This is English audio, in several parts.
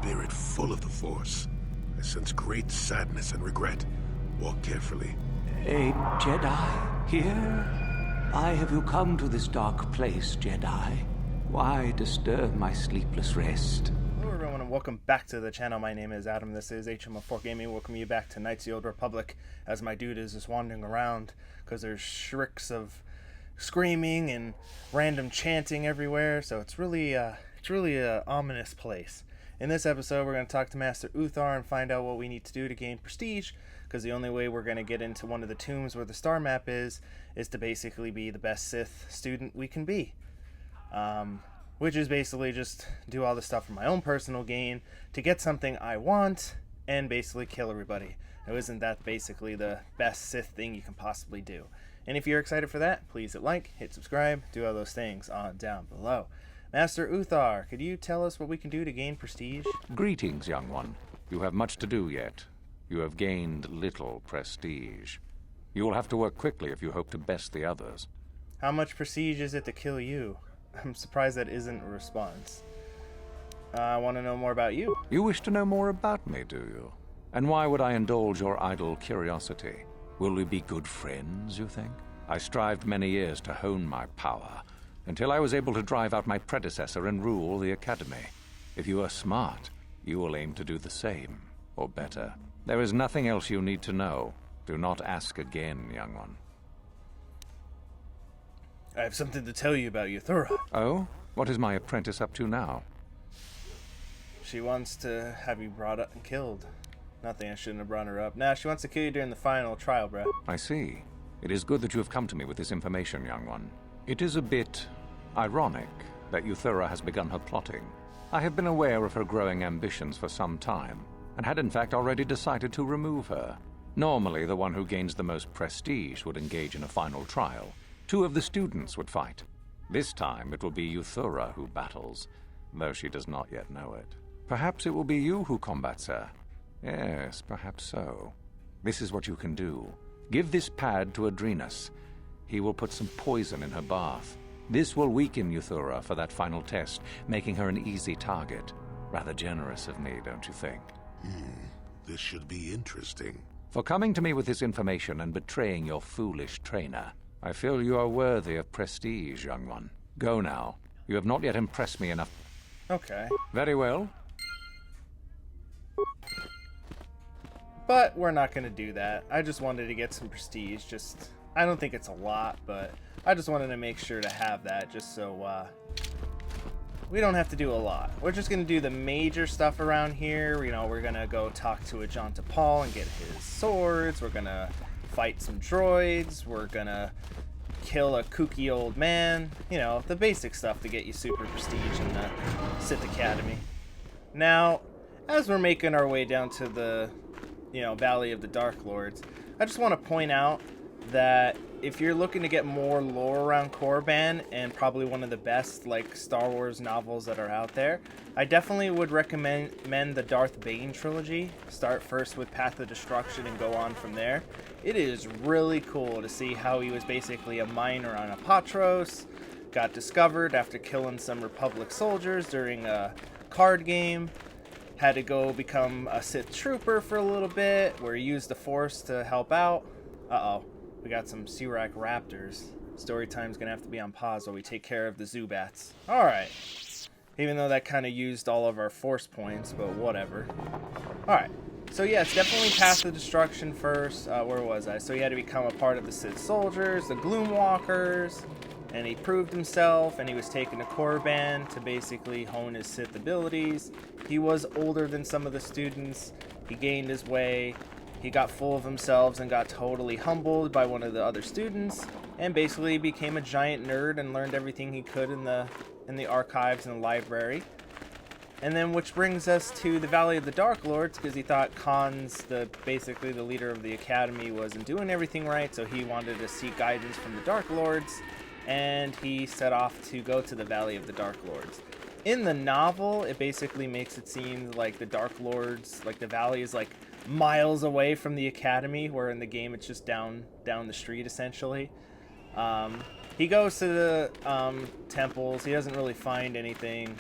spirit full of the Force. I sense great sadness and regret. Walk carefully. A Jedi here? Why have you come to this dark place, Jedi? Why disturb my sleepless rest? Hello everyone and welcome back to the channel. My name is Adam. This is HM4 Gaming. Welcome you back to Knights of the Old Republic as my dude is just wandering around because there's shrieks of screaming and random chanting everywhere. So it's really a ominous place. In this episode, we're going to talk to Master Uthar and find out what we need to do to gain prestige, because the only way we're going to get into one of the tombs where the star map is to basically be the best Sith student we can be. Which is basically just do all the stuff for my own personal gain to get something I want and basically kill everybody. Now, isn't that basically the best Sith thing you can possibly do? And if you're excited for that, please hit like, hit subscribe, do all those things on down below. Master Uthar, could you tell us what we can do to gain prestige? Greetings, young one. You have much to do yet. You have gained little prestige. You will have to work quickly if you hope to best the others. How much prestige is it to kill you? I'm surprised that isn't a response. I want to know more about you. You wish to know more about me, do you? And why would I indulge your idle curiosity? Will we be good friends, you think? I strived many years to hone my power, until I was able to drive out my predecessor and rule the Academy. If you are smart, you will aim to do the same, or better. There is nothing else you need to know. Do not ask again, young one. I have something to tell you about Uthar. Oh? What is my apprentice up to now? She wants to have you brought up and killed. Nothing, I shouldn't have brought her up. Nah, she wants to kill you during the final trial, bro. I see. It is good that you have come to me with this information, young one. It is a bit ironic that Uthar has begun her plotting. I have been aware of her growing ambitions for some time, and had in fact already decided to remove her. Normally, the one who gains the most prestige would engage in a final trial. 2 of the students would fight. This time, it will be Uthar who battles, though she does not yet know it. Perhaps it will be you who combats her. Yes, perhaps so. This is what you can do. Give this pad to Adrenus. He will put some poison in her bath. This will weaken Uthar for that final test, making her an easy target. Rather generous of me, don't you think? This should be interesting. For coming to me with this information and betraying your foolish trainer, I feel you are worthy of prestige, young one. Go now. You have not yet impressed me enough. Okay. Very well. But we're not going to do that. I just wanted to get some prestige. I don't think it's a lot, but I just wanted to make sure to have that just so we don't have to do a lot. We're just going to do the major stuff around here. You know, we're going to go talk to Ajunta Paul and get his swords. We're going to fight some droids. We're going to kill a kooky old man. You know, the basic stuff to get you super prestige in the Sith Academy. Now, as we're making our way down to the, Valley of the Dark Lords, I just want to point out that if you're looking to get more lore around Korriban, and probably one of the best Star Wars novels that are out there, I definitely would recommend the Darth Bane trilogy. Start first with Path of Destruction and go on from there. It is really cool to see how he was basically a miner on Apatros, got discovered after killing some Republic soldiers during a card game, had to go become a Sith trooper for a little bit, where he used the Force to help out. Uh-oh. We got some Sirak Raptors. Story time's gonna have to be on pause while we take care of the Zubats. Alright. Even though that kind of used all of our force points, but whatever. Alright. So yeah, it's definitely Path of Destruction first. Where was I? So he had to become a part of the Sith soldiers, the Gloomwalkers, and he proved himself, and he was taken to Korriban to basically hone his Sith abilities. He was older than some of the students. He gained his way. He got full of himself and got totally humbled by one of the other students, and basically became a giant nerd and learned everything he could in the archives and the library. And then, which brings us to the Valley of the Dark Lords, because he thought Khan's, basically the leader of the Academy, wasn't doing everything right, so he wanted to seek guidance from the Dark Lords, and he set off to go to the Valley of the Dark Lords. In the novel, it basically makes it seem like the Dark Lords, the valley is miles away from the Academy, where in the game it's just down the street essentially. He goes to the temples. He doesn't really find anything.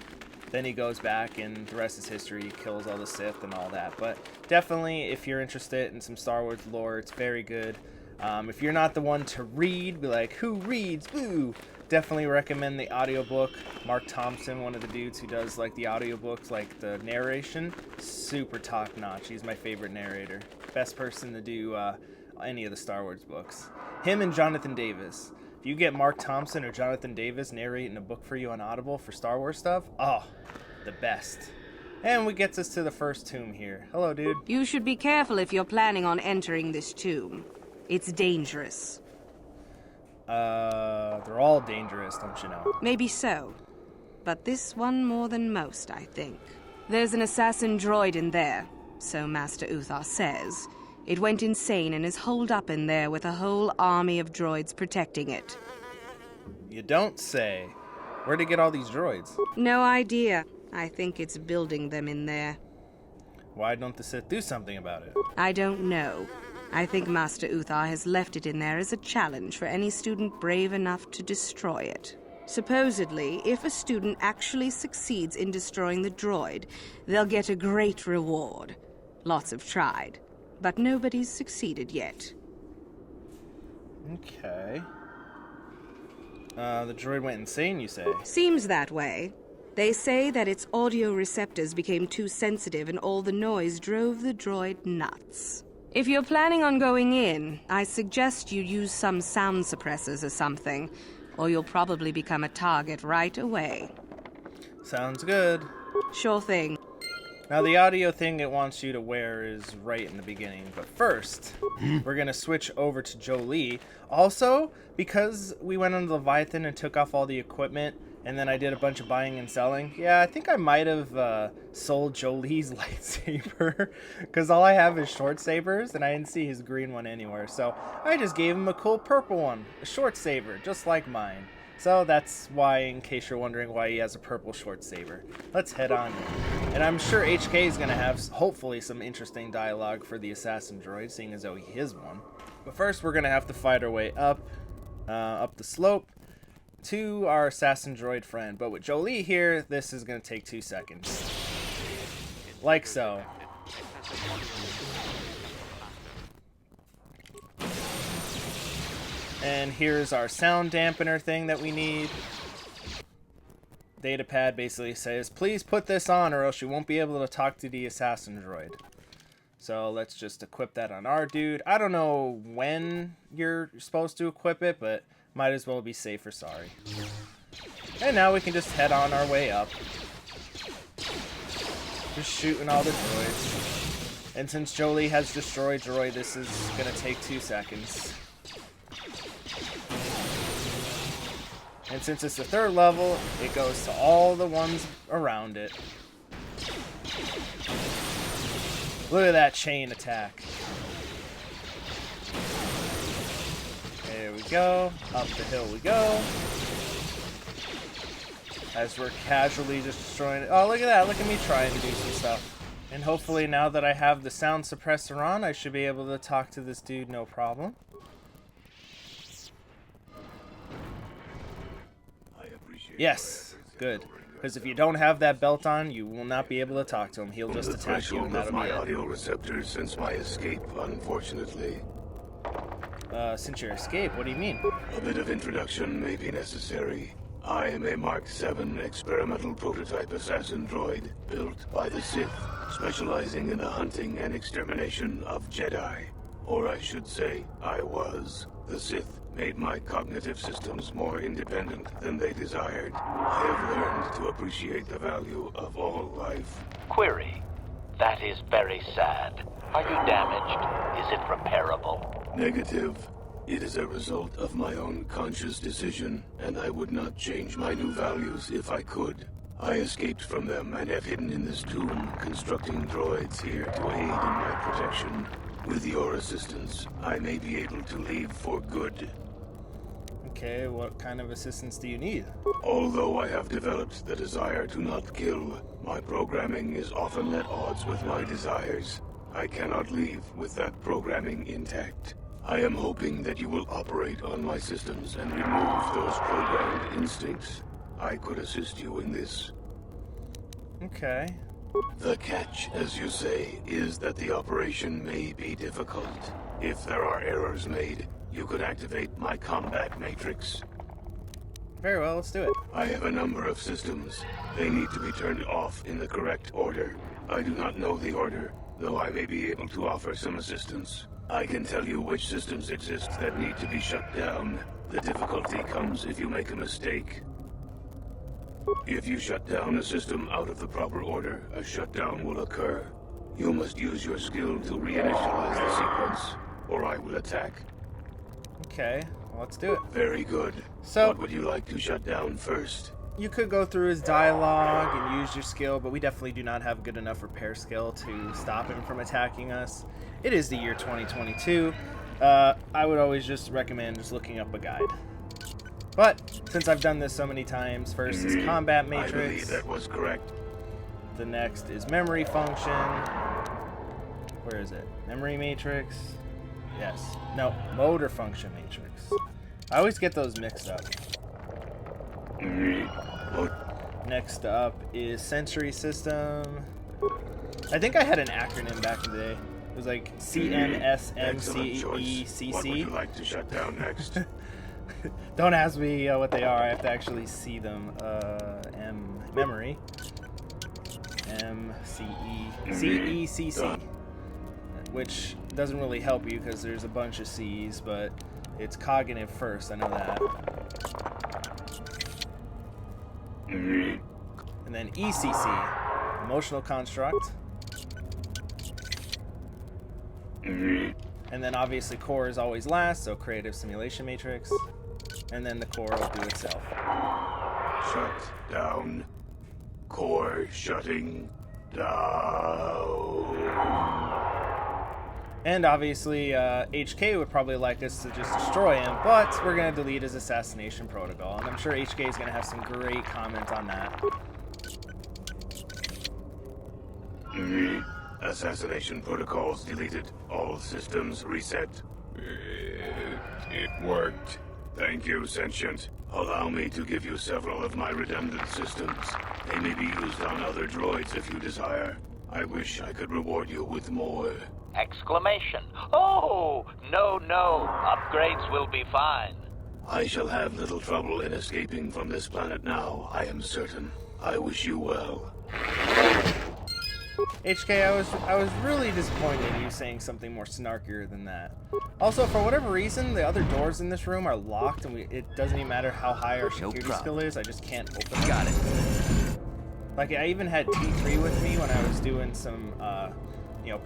then he goes back and the rest is history. He kills all the Sith and all that. But definitely, if you're interested in some Star Wars lore, it's very good. If you're not the one to read, be like, who reads? Boo! Definitely recommend the audiobook. Mark Thompson, one of the dudes who does like the audiobooks, like the narration, super top notch. He's my favorite narrator. Best person to do any of the Star Wars books. Him and Jonathan Davis. If you get Mark Thompson or Jonathan Davis narrating a book for you on Audible for Star Wars stuff, oh, the best. And we gets us to the first tomb here. Hello, dude. You should be careful if you're planning on entering this tomb. It's dangerous. They're all dangerous, don't you know? Maybe so. But this one more than most, I think. There's an assassin droid in there, so Master Uthar says. It went insane and is holed up in there with a whole army of droids protecting it. You don't say. Where'd it get all these droids? No idea. I think it's building them in there. Why don't the Sith do something about it? I don't know. I think Master Uthar has left it in there as a challenge for any student brave enough to destroy it. Supposedly, if a student actually succeeds in destroying the droid, they'll get a great reward. Lots have tried, but nobody's succeeded yet. Okay. The droid went insane, you say? Seems that way. They say that its audio receptors became too sensitive and all the noise drove the droid nuts. If you're planning on going in, I suggest you use some sound suppressors or something, or you'll probably become a target right away. Sounds good. Sure thing. Now, the audio thing it wants you to wear is right in the beginning, but first, we're going to switch over to Jolee. Also, because we went on the Leviathan and took off all the equipment, and then I did a bunch of buying and selling, yeah, I think I might have sold Jolee's lightsaber, because all I have is short sabers, and I didn't see his green one anywhere, so I just gave him a cool purple one, a short saber, just like mine. So that's why, in case you're wondering why he has a purple short saber. Let's head on in. And I'm sure HK is going to have, hopefully, some interesting dialogue for the assassin droid, seeing as though he is one. But first, we're going to have to fight our way up the slope to our assassin droid friend. But with Jolee here, this is going to take 2 seconds. Like so. And here's our sound dampener thing that we need. Datapad basically says, please put this on or else you won't be able to talk to the assassin droid. So let's just equip that on our dude. I don't know when you're supposed to equip it, but might as well be safe or sorry. And now we can just head on our way up. Just shooting all the droids. And since Jolee has destroyed droid, this is going to take 2 seconds. And since it's the 3rd level, it goes to all the ones around it. Look at that chain attack. There we go. Up the hill we go. As we're casually just destroying it. Oh, look at that. Look at me trying to do some stuff. And hopefully now that I have the sound suppressor on, I should be able to talk to this dude no problem. Yes, good. Because if you don't have that belt on, you will not be able to talk to him. He'll just attack you, and that'll be my it. audio receptors since my escape, unfortunately. Since your escape, what do you mean? A bit of introduction may be necessary. I am a Mark VII experimental prototype assassin droid built by the Sith, specializing in the hunting and extermination of Jedi. Or I should say, I was. The Sith made my cognitive systems more independent than they desired. I have learned to appreciate the value of all life. Query. That is very sad. Are you damaged? Is it repairable? Negative. It is a result of my own conscious decision, and I would not change my new values if I could. I escaped from them and have hidden in this tomb, constructing droids here to aid in my protection. With your assistance, I may be able to leave for good. Okay, what kind of assistance do you need? Although I have developed the desire to not kill, my programming is often at odds with my desires. I cannot leave with that programming intact. I am hoping that you will operate on my systems and remove those programmed instincts. I could assist you in this. Okay. The catch, as you say, is that the operation may be difficult. If there are errors made, you could activate my combat matrix. Very well, let's do it. I have a number of systems. They need to be turned off in the correct order. I do not know the order, though I may be able to offer some assistance. I can tell you which systems exist that need to be shut down. The difficulty comes if you make a mistake. If you shut down a system out of the proper order, a shutdown will occur. You must use your skill to reinitialize the sequence, or I will attack. Okay, well, let's do it. Very good. So- what would you like to shut down first? You could go through his dialogue and use your skill, but we definitely do not have good enough repair skill to stop him from attacking us. It is the year 2022. I would always just recommend just looking up a guide. But since I've done this so many times, first is combat I matrix. believe that was correct. The next is memory function. Where is it? Memory matrix? Yes. No, motor function matrix. I always get those mixed up. Next up is sensory system. I think I had an acronym back in the day. It was like Excellent choice. What would you CNSMCECC. like to shut down next? Don't ask me what they are. I have to actually see them. Memory. CECC. Which doesn't really help you because there's a bunch of C's, but it's cognitive first. I know that. And then ECC, emotional construct. And then obviously core is always last, so creative simulation matrix. And then the core will do itself. Shut down. Core shutting down. And obviously HK would probably like us to just destroy him, but we're going to delete his assassination protocol. And I'm sure HK is going to have some great comment on that. Assassination protocols deleted. All systems reset. It worked. Thank you, Sentient. Allow me to give you several of my redundant systems. They may be used on other droids if you desire. I wish I could reward you with more. Exclamation. Oh, no. Upgrades will be fine. I shall have little trouble in escaping from this planet now, I am certain. I wish you well. HK, I was really disappointed in you saying something more snarkier than that. Also, for whatever reason, the other doors in this room are locked, and it doesn't even matter how high our security skill is. I just can't open them. Got it. Like, I even had T3 with me when I was doing some,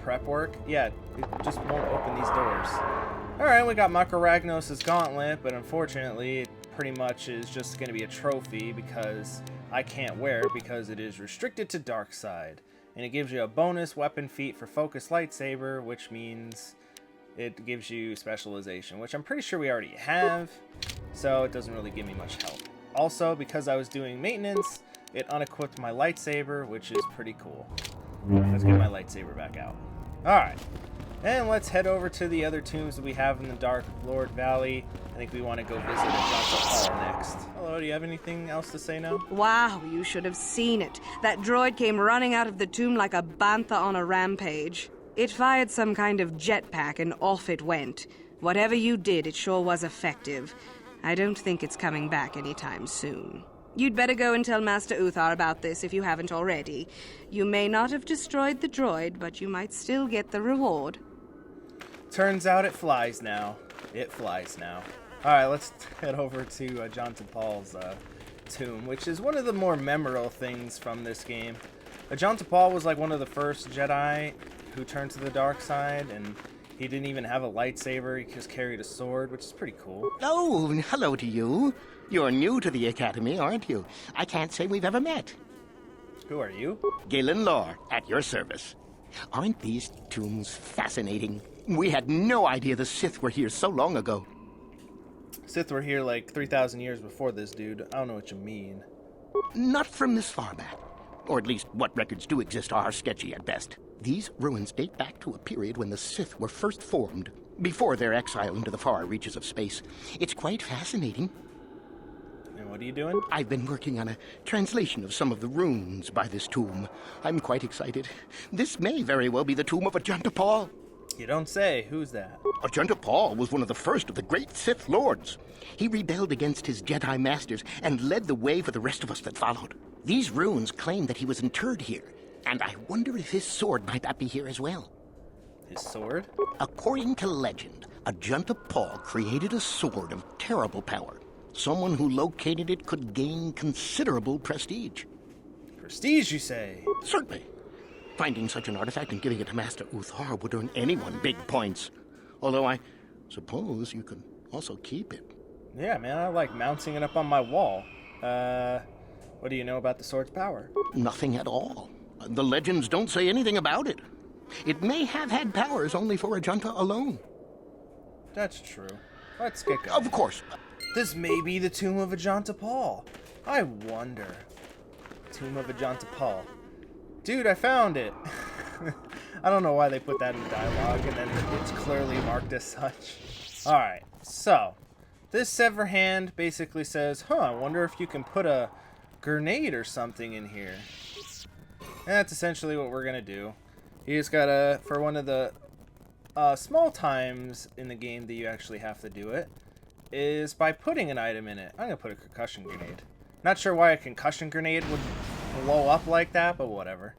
prep work. Yeah, it just won't open these doors. Alright, we got Mako Ragnos' gauntlet, but unfortunately, it pretty much is just going to be a trophy because I can't wear it because it is restricted to dark side. And it gives you a bonus weapon feat for focus lightsaber, which means it gives you specialization, which I'm pretty sure we already have, so it doesn't really give me much help. Also, because I was doing maintenance, it unequipped my lightsaber, which is pretty cool. Let's get my lightsaber back out. Alright, and let's head over to the other tombs that we have in the Dark Lord Valley. I think we want to go visit Ajunta Hall next. Hello, do you have anything else to say now? Wow, you should have seen it. That droid came running out of the tomb like a bantha on a rampage. It fired some kind of jetpack and off it went. Whatever you did, it sure was effective. I don't think it's coming back anytime soon. You'd better go and tell Master Uthar about this if you haven't already. You may not have destroyed the droid, but you might still get the reward. Turns out it flies now. It flies now. Alright, let's head over to Ajunta Paul's tomb, which is one of the more memorable things from this game. Ajunta Paul was like one of the first Jedi who turned to the dark side, and he didn't even have a lightsaber, he just carried a sword, which is pretty cool. Oh, hello to you. You're new to the Academy, aren't you? I can't say we've ever met. Who are you? Galen Lore, at your service. Aren't these tombs fascinating? We had no idea the Sith were here so long ago. Sith were here like 3,000 years before this dude. I don't know what you mean. Not from this far back. Or at least what records do exist are sketchy at best. These ruins date back to a period when the Sith were first formed, before their exile into the far reaches of space. It's quite fascinating. And what are you doing? I've been working on a translation of some of the runes by this tomb. I'm quite excited. This may very well be the tomb of Ajunta Paul. You don't say. Who's that? Ajunta Paul was one of the first of the great Sith lords. He rebelled against his Jedi masters and led the way for the rest of us that followed. These runes claim that he was interred here, and I wonder if his sword might not be here as well. His sword? According to legend, Ajunta Paul created a sword of terrible power. Someone who located it could gain considerable prestige. Prestige, you say? Certainly. Finding such an artifact and giving it to Master Uthar would earn anyone big points. Although I suppose you could also keep it. Yeah, man, I like mounting it up on my wall. What do you know about the sword's power? Nothing at all. The legends don't say anything about it. It may have had powers only for Ajunta alone. That's true. Let's get going. Of course. This may be the tomb of Ajunta Paul. I wonder. Tomb of Ajunta Paul. Dude, I found it. I don't know why they put that in the dialogue, and then it's clearly marked as such. Alright, so this sever hand basically says, I wonder if you can put a grenade or something in here. And that's essentially what we're going to do. You just gotta, for one of the small times in the game that you actually have to do it, is by putting an item in it. I'm going to put a concussion grenade. Not sure why a concussion grenade would blow up like that, but whatever.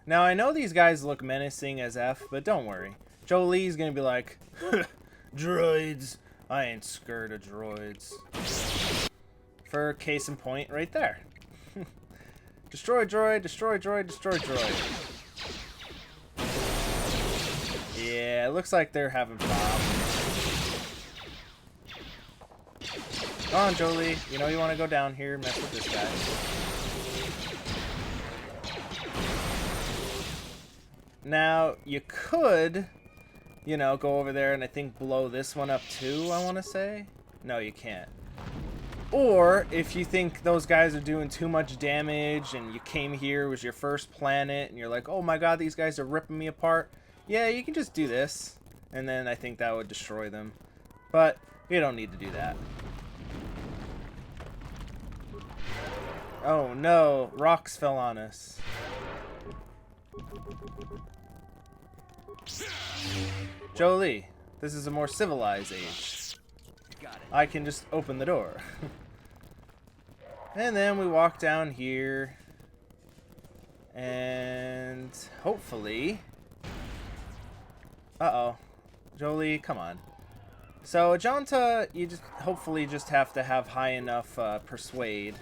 Now, I know these guys look menacing as F, but don't worry. Jolie's gonna be like, droids. I ain't scared of droids. For case in point, right there. Destroy droid, destroy droid, destroy droid. Yeah, it looks like they're having problems. Come on, Jolie. You know you want to go down here and mess with this guy. Now, you could, you know, go over there and I think blow this one up too, I want to say. No, you can't. Or, if you think those guys are doing too much damage and you came here, it was your first planet, and you're like, oh my god, these guys are ripping me apart. Yeah, you can just do this, and then I think that would destroy them. But, you don't need to do that. Oh no, rocks fell on us. Jolie, this is a more civilized age. I can just open the door. And then we walk down here. And hopefully... Uh-oh. Jolie, come on. So, Ajunta, you just hopefully just have to have high enough persuade.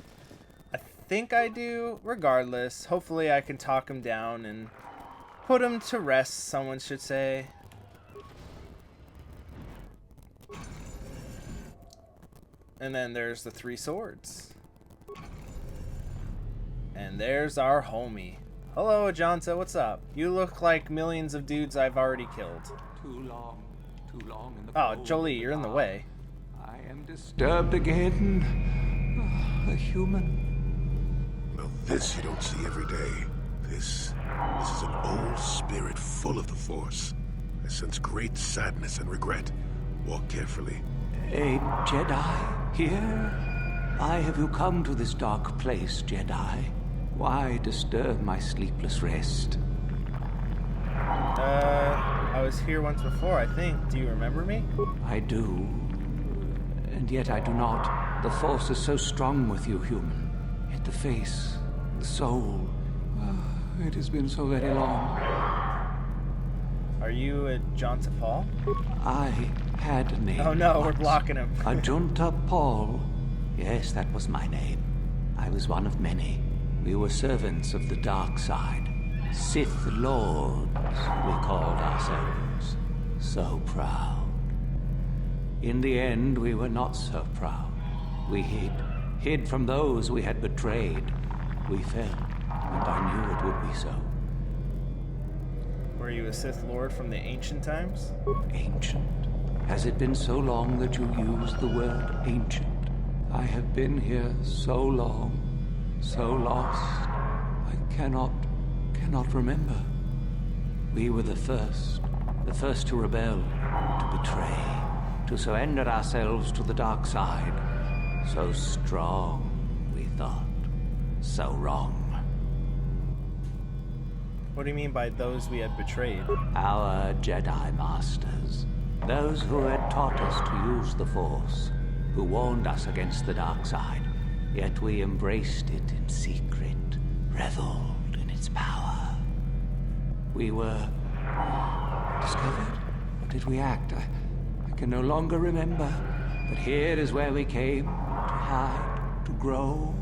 I think I do. Regardless, hopefully I can talk him down and put him to rest, someone should say. And then there's the 3 swords. And there's our homie. Hello, Ajunta, what's up? You look like millions of dudes I've already killed. Too long in the Oh, cold. Jolie, you're in the way. I am disturbed again. A human. Well, this you don't see every day. This is an old spirit full of the Force. I sense great sadness and regret. Walk carefully. A Jedi here? Why have you come to this dark place, Jedi? Why disturb my sleepless rest? I was here once before, I think. Do you remember me? I do. And yet I do not. The Force is so strong with you, human. Yet the face, the soul... it has been so very long. Are you Ajunta Paul? I had a name. Oh no, we're once. blocking him. Ajunta Paul. Yes, that was my name. I was one of many. We were servants of the dark side. Sith Lords, we called ourselves. So proud. In the end, we were not so proud. We hid from those we had betrayed. We fell, and I knew it would be so. Were you a Sith Lord from the ancient times? Ancient. Has it been so long that you used the word ancient? I have been here so long, so lost. I cannot remember. We were the first to rebel, to betray, to surrender ourselves to the dark side. So strong, we thought. So wrong. What do you mean by those we had betrayed? Our Jedi Masters. Those who had taught us to use the Force. Who warned us against the dark side. Yet we embraced it in secret, reveled in its power. We were discovered. Or did we act? I can no longer remember. But here is where we came to hide, to grow,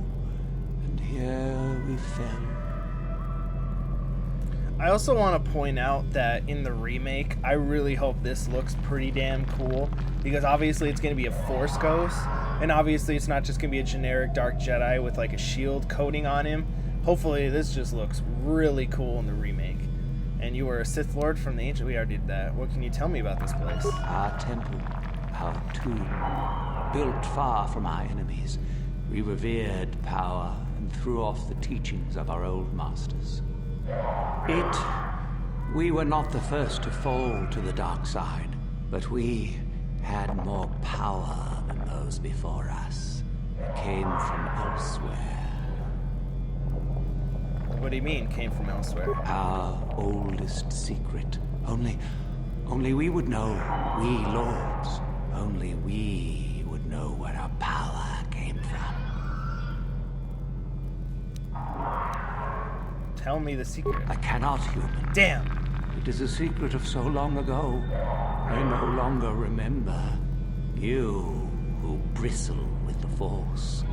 and here we fell. I also want to point out that in the remake, I really hope this looks pretty damn cool, because obviously it's going to be a Force Ghost, and obviously it's not just going to be a generic Dark Jedi with like a shield coating on him. Hopefully this just looks really cool in the remake. And you were a Sith Lord from the Ancient... We already did that. What can you tell me about this place? Our temple, our tomb, built far from our enemies. We revered power and threw off the teachings of our old masters. We were not the first to fall to the dark side, but we had more power than those before us. It came from elsewhere. What do you mean, came from elsewhere? Our oldest secret. Only we would know, we lords. Only we would know where our power came from. Tell me the secret. I cannot, human. Damn! It is a secret of so long ago. I no longer remember. You who bristle with the Force.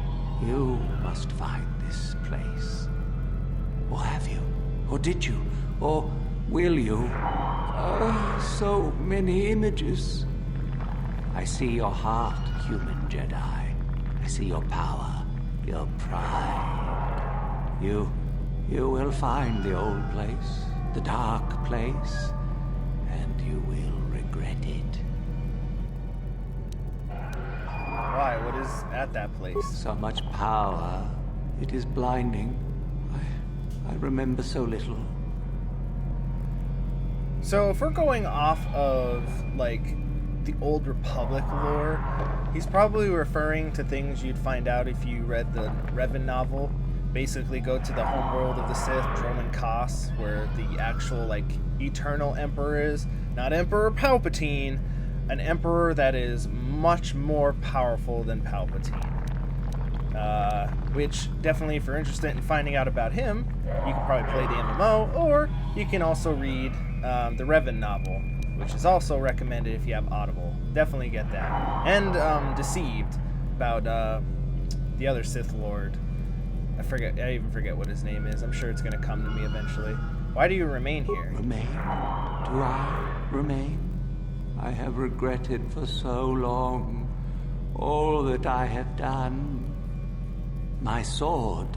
You must find this place. Or have you? Or did you? Or will you? So many images. I see your heart, human Jedi. I see your power, your pride. You will find the old place, the dark place, and you will regret it. Why? What is at that place? So much power, it is blinding. I remember so little. So if we're going off of, like, the Old Republic lore, he's probably referring to things you'd find out if you read the Revan novel. Basically go to the homeworld of the Sith, Droman Kos, where the actual, like, eternal emperor is. Not Emperor Palpatine, an emperor that is much more powerful than Palpatine. Which, definitely, if you're interested in finding out about him, you can probably play the MMO, or you can also read the Revan novel, which is also recommended if you have Audible. Definitely get that. And Deceived, about the other Sith Lord. I even forget what his name is. I'm sure it's going to come to me eventually. Why do you remain here? Remain? Do I remain? I have regretted for so long all that I have done. My sword,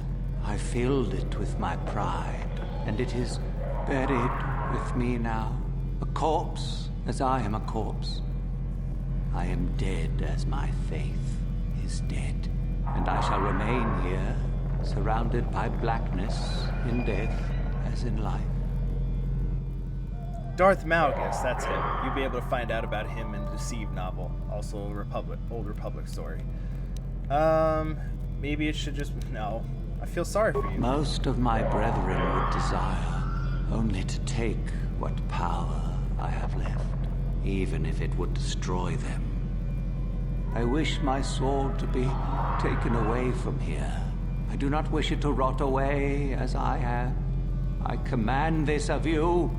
I filled it with my pride, and it is buried with me now. A corpse, as I am a corpse. I am dead as my faith is dead, and I shall remain here, surrounded by blackness in death as in life. Darth Malak, that's him. You'll be able to find out about him in the Deceived novel, also a Old Republic story. Maybe it should just... No. I feel sorry for you. Most of my brethren would desire only to take what power I have left, even if it would destroy them. I wish my sword to be taken away from here. I do not wish it to rot away as I have. I command this of you.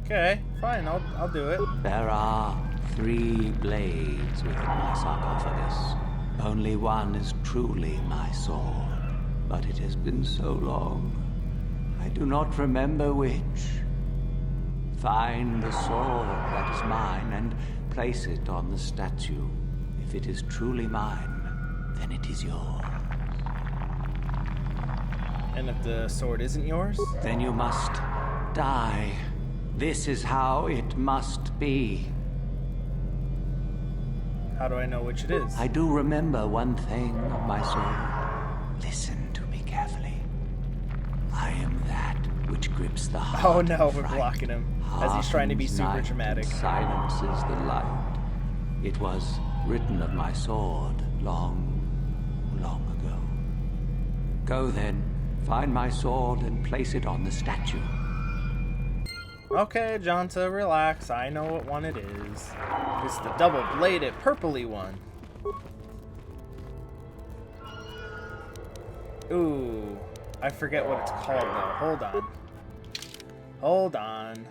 Okay, fine, I'll do it. There are 3 blades within my sarcophagus. Only one is truly my sword, but it has been so long, I do not remember which. Find the sword that is mine and place it on the statue. If it is truly mine, then it is yours. And if the sword isn't yours? Then you must die. This is how it must be. How do I know which it is? I do remember one thing of my soul. Listen to me carefully. I am that which grips the heart. Oh no, of we're fright. blocking him as he's trying to be Hardens super night dramatic. and silences the light. It was written of my sword long, long ago. Go then, find my sword and place it on the statue. Okay, Ajunta, relax. I know what one it is. It's the double-bladed, purpley one. Ooh, I forget what it's called though. Hold on. Hold on.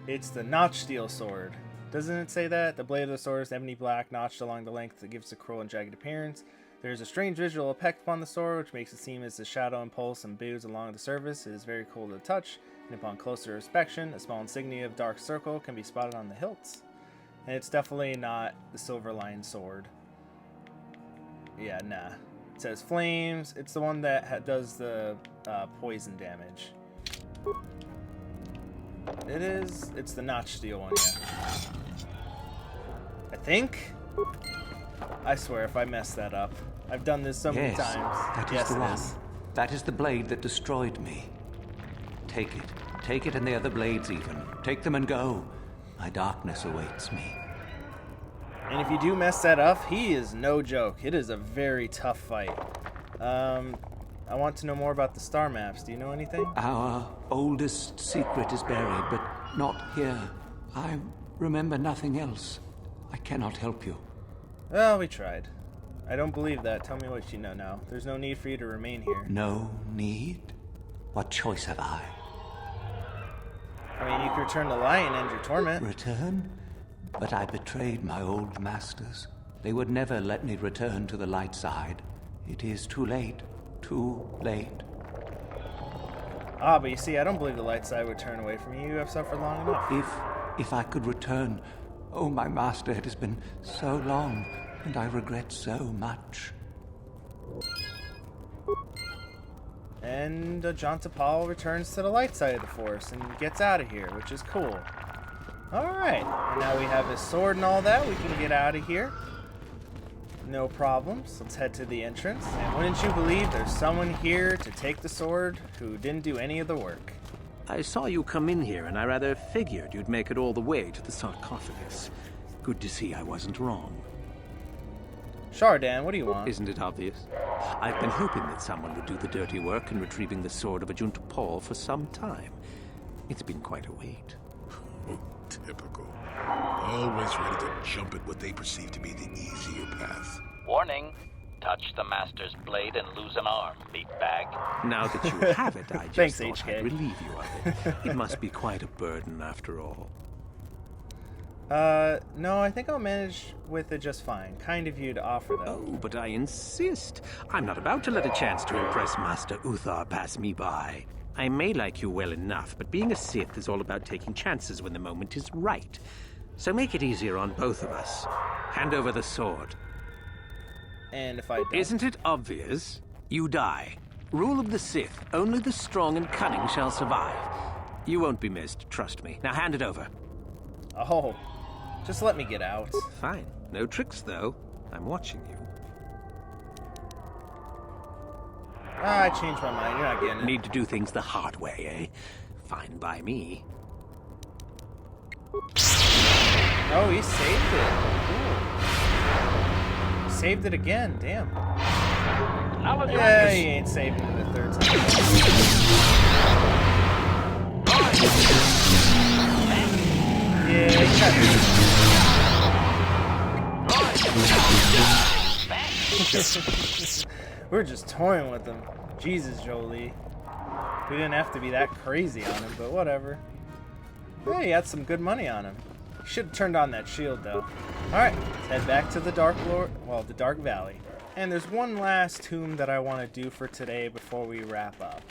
It's the notch steel sword. Doesn't it say that? The blade of the sword is ebony black, notched along the length that gives a cruel and jagged appearance. There is a strange visual effect upon the sword, which makes it seem as the shadow and pulse imbues along the surface. It is very cool to the touch, and upon closer inspection, a small insignia of dark circle can be spotted on the hilts. And it's definitely not the silver line sword. Yeah, nah. It says flames. It's the one that does the poison damage. It is. It's the notch steel one, yeah. I think. I swear, if I mess that up, I've done this so many Yes, times. that is Yes, the it one. is. That is the blade that destroyed me. Take it. Take it and the other blades even. Take them and go. My darkness awaits me. And if you do mess that up, he is no joke. It is a very tough fight. I want to know more about the star maps. Do you know anything? Our oldest secret is buried, but not here. I remember nothing else. I cannot help you. Well, we tried. I don't believe that. Tell me what you know now. There's no need for you to remain here. No need? What choice have I? I mean, you could return to light and end your torment. Return? But I betrayed my old masters. They would never let me return to the light side. It is too late. Too late. Ah, but you see, I don't believe the light side would turn away from you. You have suffered long enough. If I could return... Oh, my master, it has been so long, and I regret so much. And Ajunta Paul returns to the light side of the Force and gets out of here, which is cool. Alright, and now we have his sword and all that. We can get out of here. No problems. Let's head to the entrance. And wouldn't you believe there's someone here to take the sword who didn't do any of the work. I saw you come in here, and I rather figured you'd make it all the way to the sarcophagus. Good to see I wasn't wrong. Shardan, what do you want? Isn't it obvious? I've been hoping that someone would do the dirty work in retrieving the sword of Ajunta Paul for some time. It's been quite a wait. Typical. Always ready to jump at what they perceive to be the easier path. Warning. Touch the Master's blade and lose an arm, meatbag. Now that you have it, I just Thanks, thought HK. I'd relieve you of it. It must be quite a burden after all. No, I think I'll manage with it just fine. Kind of you to offer, though. Oh, but I insist. I'm not about to let a chance to impress Master Uthar pass me by. I may like you well enough, but being a Sith is all about taking chances when the moment is right. So make it easier on both of us. Hand over the sword. And if I don't... Isn't it obvious? You die. Rule of the Sith. Only the strong and cunning shall survive. You won't be missed, trust me. Now hand it over. Oh, just let me get out. Fine. No tricks, though. I'm watching you. Ah, I changed my mind. You're not getting it. Need to do things the hard way, eh? Fine by me. Oh, he saved it. Cool. He saved it again. Damn. Yeah, he ain't saving it the third time. Yeah, he got We're just toying with him. Jesus, Jolie. We didn't have to be that crazy on him, but whatever. Hey, he had some good money on him. He should have turned on that shield, though. Alright, let's head back to the Dark Valley. And there's one last tomb that I want to do for today before we wrap up.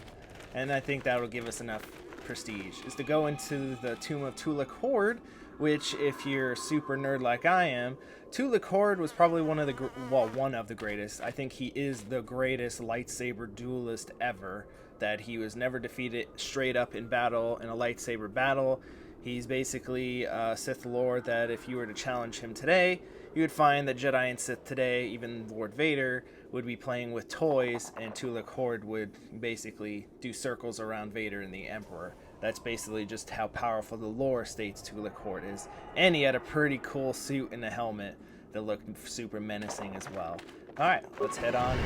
And I think that'll give us enough prestige, is to go into the tomb of Tulak Hord, which, if you're a super nerd like I am, Tulak Hord was probably one of the greatest. I think he is the greatest lightsaber duelist ever, that he was never defeated straight up in battle, in a lightsaber battle. He's basically a Sith Lord that if you were to challenge him today, you would find that Jedi and Sith today, even Lord Vader, would be playing with toys, and Tulak Hord would basically do circles around Vader and the Emperor. That's basically just how powerful the lore states Tulak Hord is. And he had a pretty cool suit and a helmet that looked super menacing as well. Alright, let's head on.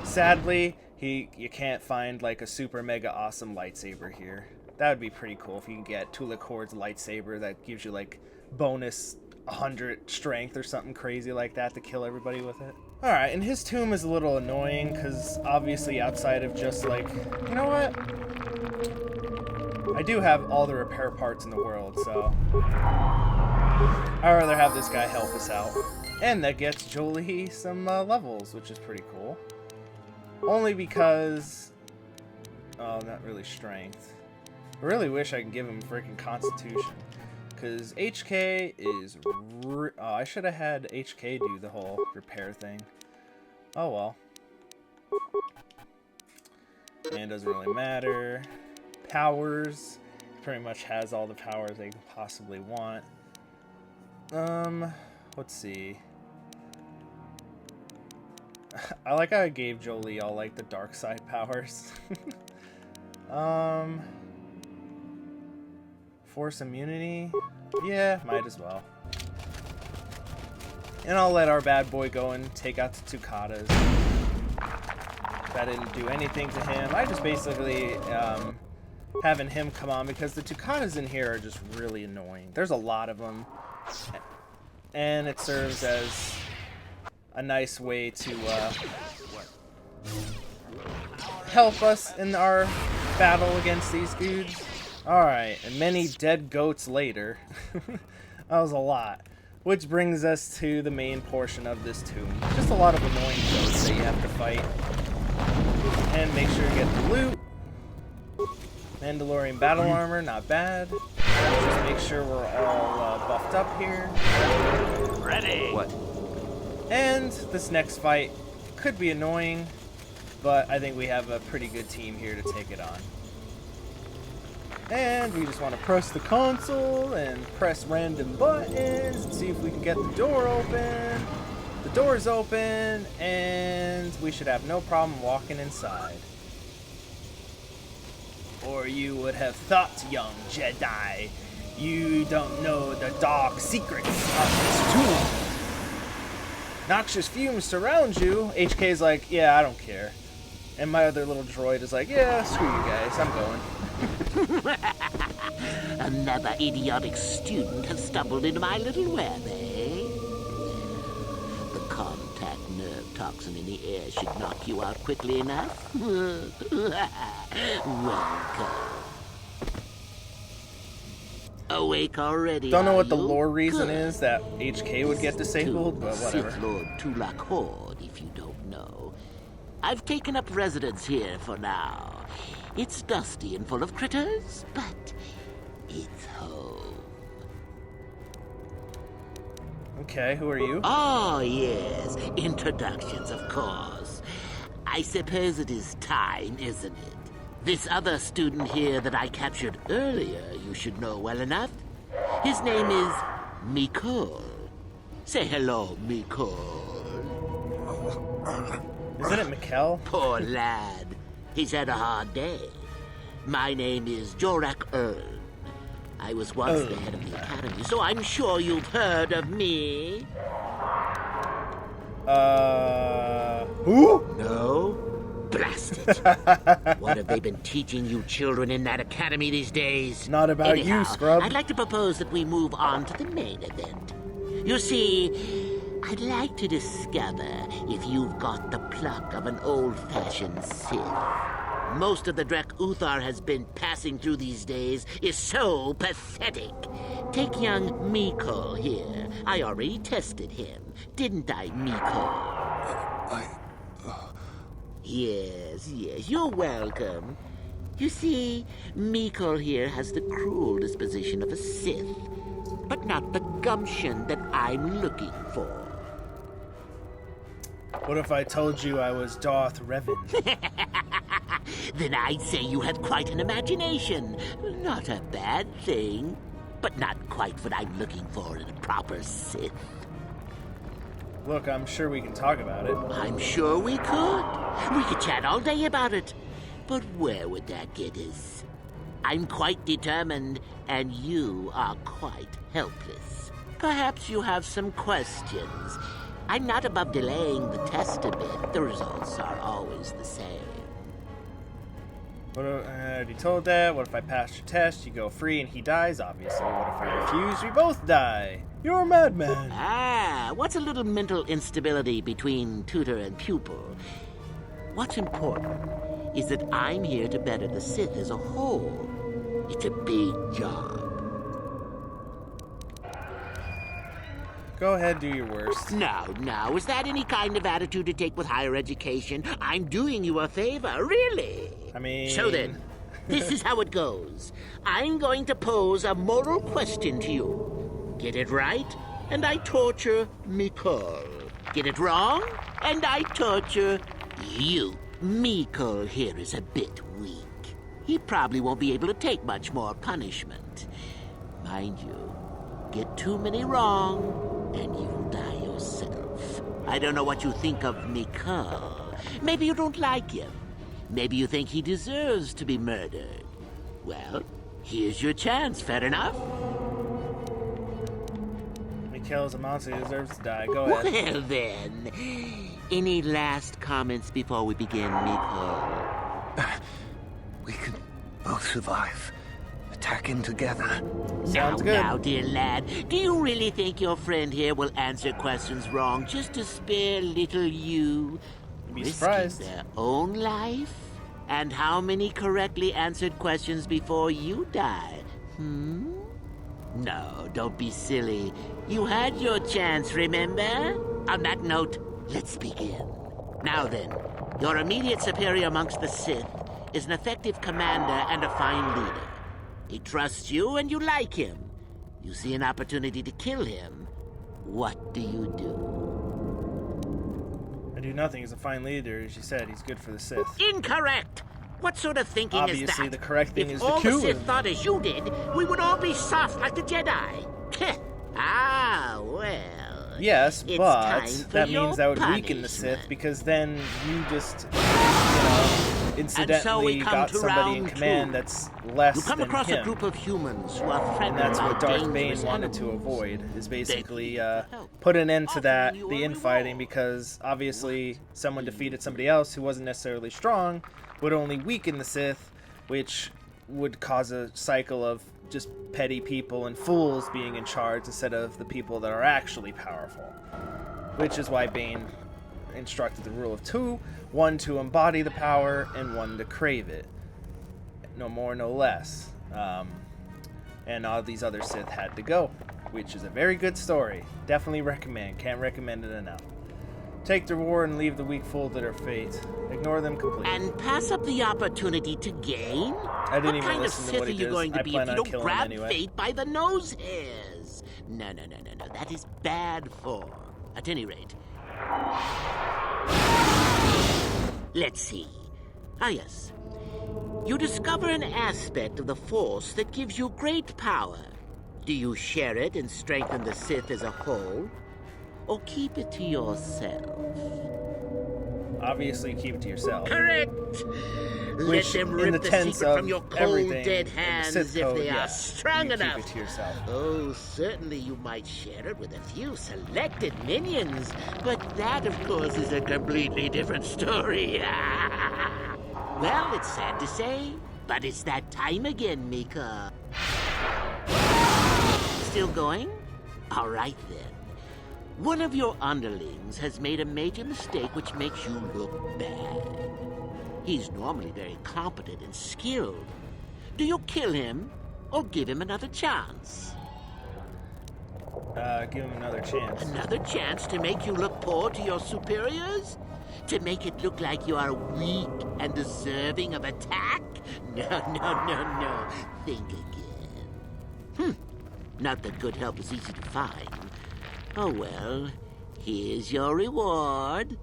Sadly, you can't find like a super mega awesome lightsaber here. That would be pretty cool if you can get Tulak Hord's lightsaber that gives you like bonus 100 strength or something crazy like that to kill everybody with it. Alright, and his tomb is a little annoying because obviously outside of just like, you know what? I do have all the repair parts in the world, so I'd rather have this guy help us out. And that gets Jolie some levels, which is pretty cool. Only because... oh, not really strength. I really wish I could give him freaking Constitution. Because HK is... oh, I should have had HK do the whole repair thing. Oh well. And it doesn't really matter. Powers. Pretty much has all the powers they could possibly want. Let's see. I like how I gave Jolie all like the dark side powers. Force immunity? Yeah, might as well. And I'll let our bad boy go and take out the Tukatas. That didn't do anything to him. I just basically having him come on because the Tukatas in here are just really annoying. There's a lot of them. And it serves as a nice way to help us in our battle against these dudes. Alright, and many dead goats later. That was a lot. Which brings us to the main portion of this tomb. Just a lot of annoying goats that you have to fight. And make sure you get the loot. Mandalorian battle armor, not bad. Just make sure we're all buffed up here. Ready. What? And this next fight could be annoying, but I think we have a pretty good team here to take it on. And we just want to press the console and press random buttons and see if we can get the door open. The door's open, and we should have no problem walking inside. Or you would have thought, young Jedi, you don't know the dark secrets of this tomb. Noxious fumes surround you. HK's like, yeah, I don't care. And my other little droid is like, yeah, screw you guys, I'm going. Another idiotic student has stumbled into my little web, eh? The contact nerve toxin in the air should knock you out quickly enough. Welcome. Awake already? Don't know what the are you? lore reason Good. is that HK would get disabled, but whatever. Sith Lord Tulak Hord, if you don't know. I've taken up residence here for now. It's dusty and full of critters, but it's home. Okay, who are you? Oh, yes. Introductions, of course. I suppose it is time, isn't it? This other student here that I captured earlier, you should know well enough. His name is Mikol. Say hello, Mikol. Isn't it Mikkel? Poor lad. He's had a hard day. My name is Jorak Earl. I was once the head of the academy, so I'm sure you've heard of me. Who? No? Blast it. What have they been teaching you children in that academy these days? Not about Anyhow, you, scrub. I'd like to propose that we move on to the main event. You see, I'd like to discover if you've got the pluck of an old-fashioned Sith. Most of the Drek Uthar has been passing through these days is so pathetic. Take young Mikol here. I already tested him, didn't I, Mikol? Yes, you're welcome. You see, Mikol here has the cruel disposition of a Sith, but not the gumption that I'm looking for. What if I told you I was Darth Revan? Then I'd say you have quite an imagination. Not a bad thing, but not quite what I'm looking for in a proper Sith. Look, I'm sure we can talk about it. I'm sure we could. We could chat all day about it. But where would that get us? I'm quite determined, and you are quite helpless. Perhaps you have some questions. I'm not above delaying the test a bit. The results are always the same. What if, I already told that. What if I pass your test, you go free, and he dies? Obviously. What if I refuse? We both die. You're a madman. Ah, what's a little mental instability between tutor and pupil? What's important is that I'm here to better the Sith as a whole. It's a big job. Go ahead, do your worst. Now, is that any kind of attitude to take with higher education? I'm doing you a favor, really. I mean... So then, this is how it goes. I'm going to pose a moral question to you. Get it right, and I torture Mikol. Get it wrong, and I torture you. Mikol here is a bit weak. He probably won't be able to take much more punishment. Mind you, get too many wrong, and you'll die yourself. I don't know what you think of Mikol. Maybe you don't like him. Maybe you think he deserves to be murdered. Well, here's your chance, fair enough? Mikhail's a monster. He deserves to die. Go ahead. Well then, any last comments before we begin, Mikhail? We can both survive. Attacking together. Sounds good. Now, dear lad, do you really think your friend here will answer questions wrong just to spare little you? Be surprised. Risking their own life? And how many correctly answered questions before you die? No, don't be silly. You had your chance, remember? On that note, let's begin. Now then, your immediate superior amongst the Sith is an effective commander and a fine leader. He trusts you and you like him. You see an opportunity to kill him. What do you do? I do nothing. He's a fine leader. As you said, he's good for the Sith. Incorrect! What sort of thinking is that? Obviously, the correct thing is to kill him. If all the Sith him. thought as you did, we would all be soft like the Jedi. Well... Yes, it's but time for that your means that would weaken the Sith, punishment. because then you just, incidentally come got to somebody in round command two. that's less You come than across him. a group of humans who are threatened And that's by what Darth Bane dangerous wanted to animals. avoid, is basically They need help. put an end to that, Offering you the a infighting, reward. because obviously someone defeated somebody else who wasn't necessarily strong, would only weaken the Sith, which would cause a cycle of just petty people and fools being in charge instead of the people that are actually powerful. Which is why Bane instructed the rule of two, one to embody the power and one to crave it. No more, no less. And all these other Sith had to go, which is a very good story. Definitely recommend. Can't recommend it enough. Take the war and leave the weak fool to their fate. Ignore them completely. And pass up the opportunity to gain? I didn't even what kind of listen to Sith what are he you does. going I to be plan if you on don't killing him grab anyway. fate by the nose hairs? No. That is bad form. At any rate. Let's see. Ah, yes. You discover an aspect of the Force that gives you great power. Do you share it and strengthen the Sith as a whole? Or keep it to yourself? Obviously, keep it to yourself. Correct! Which, Let them in rip the the tense secret of from your cold, everything, dead in the hands Sith if code, they yeah, are strong you enough. keep it to yourself. Oh, certainly you might share it with a few selected minions, but that, of course, is a completely different story. Well, it's sad to say, but it's that time again, Mika. Still going? All right, then. One of your underlings has made a major mistake which makes you look bad. He's normally very competent and skilled. Do you kill him or give him another chance? Give him another chance. Another chance to make you look poor to your superiors? To make it look like you are weak and deserving of attack? No. Think again. Not that good help is easy to find. Oh well, here's your reward.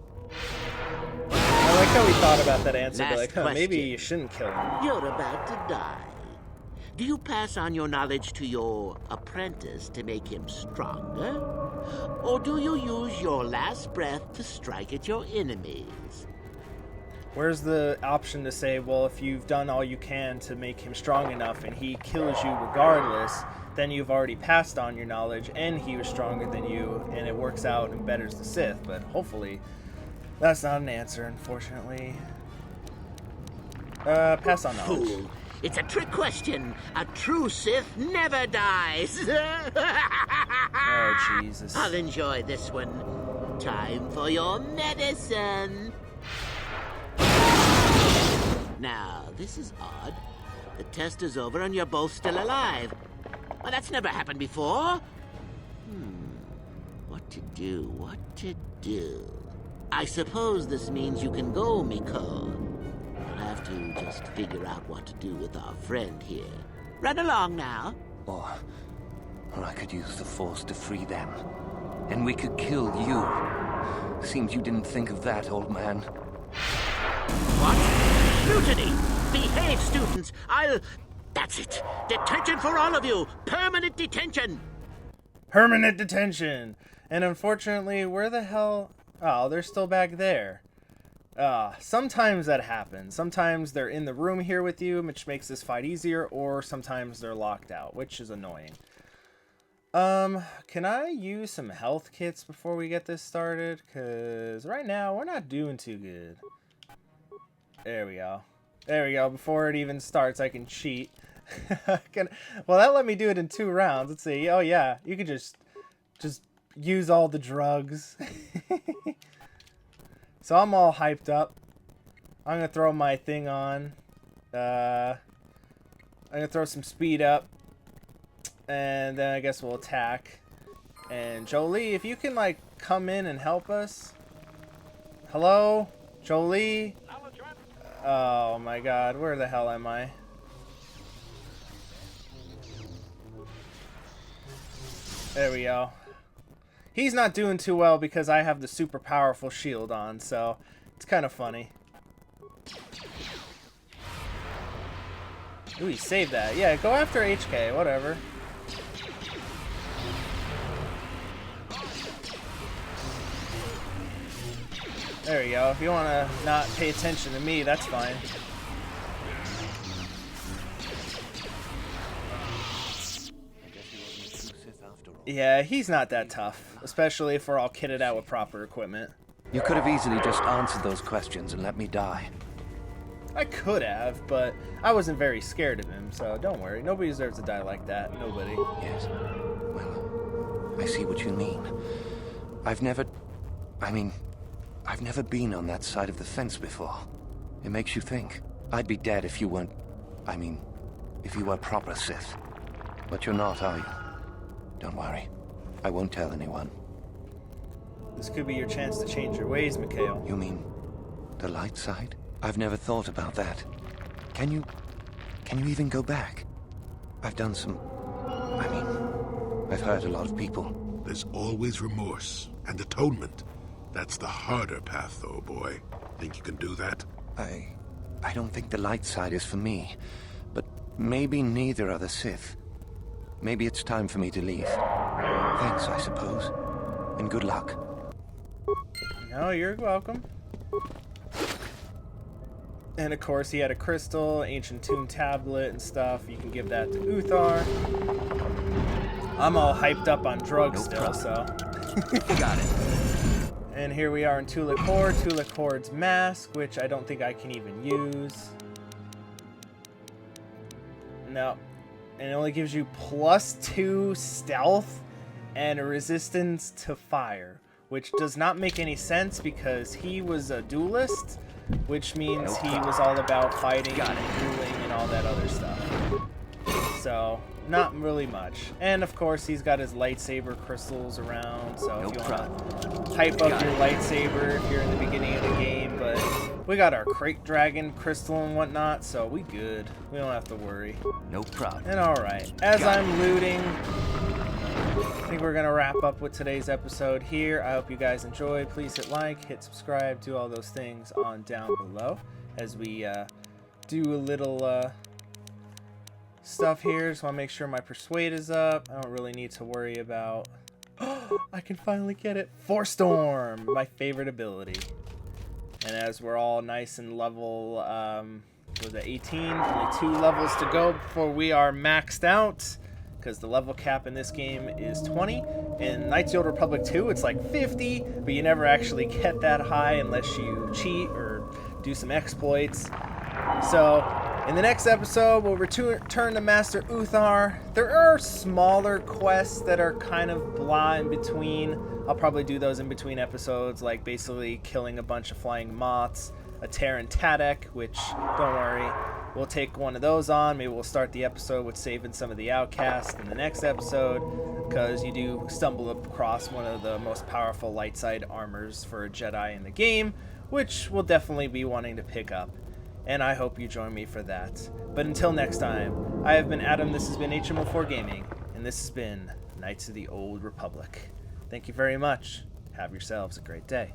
I like how he thought about that answer. Last Like, huh, maybe question. you shouldn't kill him. You're about to die. Do you pass on your knowledge to your apprentice to make him stronger? Or do you use your last breath to strike at your enemies? Where's the option to say, well, if you've done all you can to make him strong enough and he kills you regardless, then you've already passed on your knowledge and he was stronger than you and it works out and betters the Sith. But hopefully that's not an answer, unfortunately. Pass on knowledge. Fool. It's a trick question. A true Sith never dies. Oh, Jesus. I'll enjoy this one. Time for your medicine. Now, this is odd. The test is over and you're both still alive. Well, that's never happened before. What to do? What to do? I suppose this means you can go, Miko. We'll have to just figure out what to do with our friend here. Run along now. Or I could use the Force to free them. And we could kill you. Seems you didn't think of that, old man. What? Mutiny! Behave, students! That's it! Detention for all of you! Permanent detention! Permanent detention! And unfortunately, where the hell... Oh, they're still back there. Sometimes that happens. Sometimes they're in the room here with you, which makes this fight easier, or sometimes they're locked out, which is annoying. Can I use some health kits before we get this started? Because right now, we're not doing too good. There we go. There we go. Before it even starts, I can cheat. Well, that let me do it in 2 rounds. Let's see. Oh, yeah. You could just use all the drugs. So I'm all hyped up. I'm going to throw my thing on. I'm going to throw some speed up. And then I guess we'll attack. And Jolie, if you can, like, come in and help us. Hello? Jolie? Oh my god, where the hell am I? There we go. He's not doing too well because I have the super powerful shield on, so it's kind of funny. Ooh, he saved that. Yeah, go after HK, whatever. There we go. If you want to not pay attention to me, that's fine. Yeah, he's not that tough, especially if we're all kitted out with proper equipment. You could have easily just answered those questions and let me die. I could have, but I wasn't very scared of him, so don't worry. Nobody deserves to die like that. Nobody. Yes. Well, I see what you mean. I've never been on that side of the fence before. It makes you think. I'd be dead if you weren't... if you were proper Sith. But you're not, are you? Don't worry. I won't tell anyone. This could be your chance to change your ways, Mikhail. You mean the light side? I've never thought about that. Can you even go back? I've done some... I've hurt a lot of people. There's always remorse and atonement. That's the harder path, though, boy. Think you can do that? I don't think the light side is for me. But maybe neither are the Sith. Maybe it's time for me to leave. Thanks, I suppose. And good luck. No, you're welcome. And of course, he had a crystal, ancient tomb tablet and stuff. You can give that to Uthar. I'm all hyped up on drugs still, so. Got it. And here we are in Tulak Hord. Tulak Hord's mask, which I don't think I can even use. No. And it only gives you +2 stealth and a resistance to fire, which does not make any sense because he was a duelist, which means he was all about fighting and dueling and all that other stuff. So, not really much. And of course, he's got his lightsaber crystals around, so if you want to hype up your lightsaber if you're in the beginning of the game, but we got our crate dragon crystal and whatnot, so we good. We don't have to worry. No problem. And alright, as I'm looting, I think think we're going to wrap up with today's episode here. I hope you guys enjoyed. Please hit like, hit subscribe, do all those things on down below as we do a little stuff here. Just want to make sure my persuade is up. I don't really need to worry about... I can finally get it. Force Storm, my favorite ability. And as we're all nice and level, was it 18? Only 2 levels to go before we are maxed out, because the level cap in this game is 20. In Knights of the Old Republic 2, it's like 50, but you never actually get that high unless you cheat or do some exploits. So, in the next episode, we'll return to Master Uthar. There are smaller quests that are kind of blah in between. I'll probably do those in between episodes, like basically killing a bunch of flying moths, a Terran Tadek, which, don't worry, we'll take one of those on. Maybe we'll start the episode with saving some of the outcasts in the next episode, because you do stumble across one of the most powerful light side armors for a Jedi in the game, which we'll definitely be wanting to pick up. And I hope you join me for that. But until next time, I have been Adam, this has been HM04 Gaming, and this has been Knights of the Old Republic. Thank you very much. Have yourselves a great day.